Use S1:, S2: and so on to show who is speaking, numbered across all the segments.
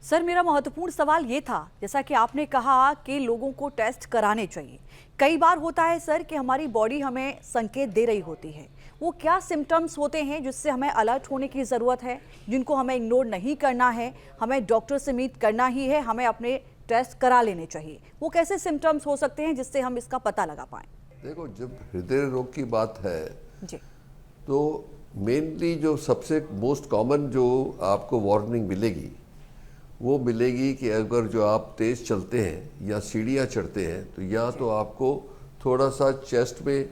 S1: Sir, मेरा महत्वपूर्ण सवाल ये था, जैसा कि आपने कहा कि लोगों को टेस्ट कराने चाहिए। कई बार होता है सर कि हमारी बॉडी हमें संकेत दे रही होती है। वो क्या सिम्टम्स होते हैं जिससे हमें अलर्ट होने की ज़रूरत है, जिनको हमें इग्नोर नहीं करना है, हमें डॉक्टर से मीट करना ही है, हमें अपने टेस्ट करा लेने चाहिए? वो कैसे सिम्टम्स हो सकते हैं जिससे हम इसका पता लगा पाएँ?
S2: देखो, जब हृदय रोग की बात है
S1: जी।
S2: तो मेनली जो सबसे मोस्ट कॉमन जो आपको वार्निंग मिलेगी वो मिलेगी कि अगर जो आप तेज़ चलते हैं या सीढ़ियाँ चढ़ते हैं तो या तो आपको थोड़ा सा चेस्ट में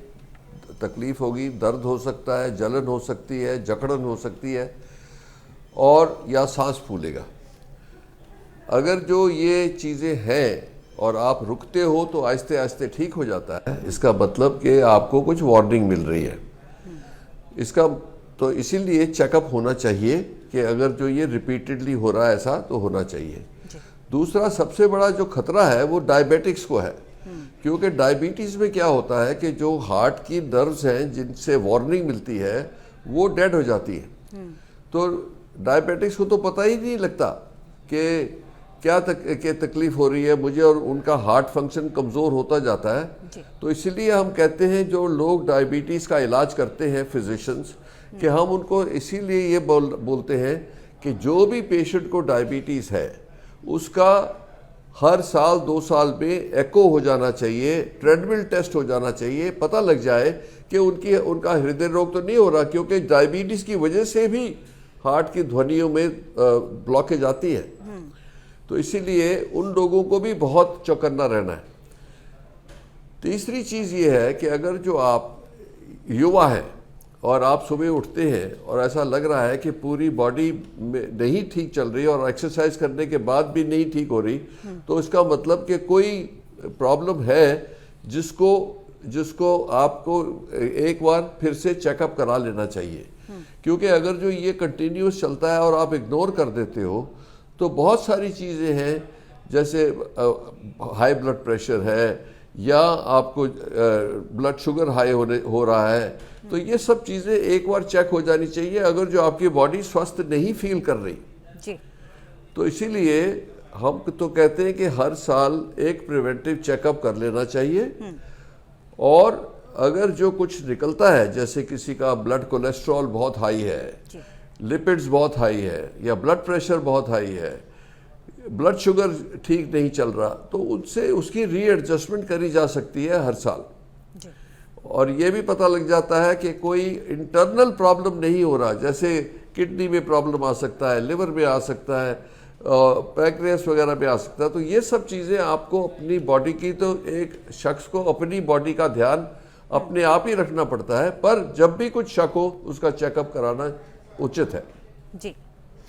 S2: तकलीफ़ होगी, दर्द हो सकता है, जलन हो सकती है, जकड़न हो सकती है और या सांस फूलेगा। अगर जो ये चीज़ें हैं और आप रुकते हो तो आहिस्ते आहिस्ते ठीक हो जाता है, इसका मतलब कि आपको कुछ वार्निंग मिल रही है। इसका तो इसीलिए चेकअप होना चाहिए कि अगर जो ये रिपीटेडली हो रहा है ऐसा तो होना चाहिए। दूसरा सबसे बड़ा जो खतरा है वो डायबिटिक्स को है, क्योंकि डायबिटीज़ में क्या होता है कि जो हार्ट की नर्व्स हैं जिनसे वार्निंग मिलती है वो डेड हो जाती है। तो डायबिटिक्स को तो पता ही नहीं लगता कि क्या तकलीफ हो रही है मुझे, और उनका हार्ट फंक्शन कमज़ोर होता जाता है। तो इसीलिए हम कहते हैं जो लोग डायबिटीज़ का इलाज करते हैं फिजिशियंस, कि हम उनको इसीलिए ये बोलते हैं कि जो भी पेशेंट को डायबिटीज़ है उसका हर साल 2 साल में एको हो जाना चाहिए, ट्रेडमिल टेस्ट हो जाना चाहिए, पता लग जाए कि उनका हृदय रोग तो नहीं हो रहा, क्योंकि डायबिटीज़ की वजह से भी हार्ट की ध्वनियों में ब्लॉकेज आती है। तो इसीलिए उन लोगों को भी बहुत चौकन्ना रहना है। तीसरी चीज़ ये है कि अगर जो आप युवा हैं और आप सुबह उठते हैं और ऐसा लग रहा है कि पूरी बॉडी में नहीं ठीक चल रही और एक्सरसाइज करने के बाद भी नहीं ठीक हो रही, तो इसका मतलब कि कोई प्रॉब्लम है जिसको आपको एक बार फिर से चेकअप करा लेना चाहिए। क्योंकि अगर जो ये कंटिन्यूस चलता है और आप इग्नोर कर देते हो तो बहुत सारी चीज़ें हैं, जैसे हाई ब्लड प्रेशर है या आपको ब्लड शुगर हाई हो रहा है, तो ये सब चीज़ें एक बार चेक हो जानी चाहिए अगर जो आपकी बॉडी स्वस्थ नहीं फील कर रही
S1: जी।
S2: तो इसीलिए हम तो कहते हैं कि हर साल एक प्रिवेंटिव चेकअप कर लेना चाहिए। और अगर जो कुछ निकलता है, जैसे किसी का ब्लड कोलेस्ट्रॉल बहुत हाई है, लिपिड्स बहुत हाई है या ब्लड प्रेशर बहुत हाई है, ब्लड शुगर ठीक नहीं चल रहा, तो उनसे उसकी रीएडजस्टमेंट करी जा सकती है हर साल। और ये भी पता लग जाता है कि कोई इंटरनल प्रॉब्लम नहीं हो रहा, जैसे किडनी में प्रॉब्लम आ सकता है, लिवर में आ सकता है, पैंक्रियास वगैरह में आ सकता है। तो ये सब चीज़ें आपको अपनी बॉडी की, तो एक शख्स को अपनी बॉडी का ध्यान अपने आप ही रखना पड़ता है, पर जब भी कुछ शक हो उसका चेकअप कराना उचित है।
S1: जी।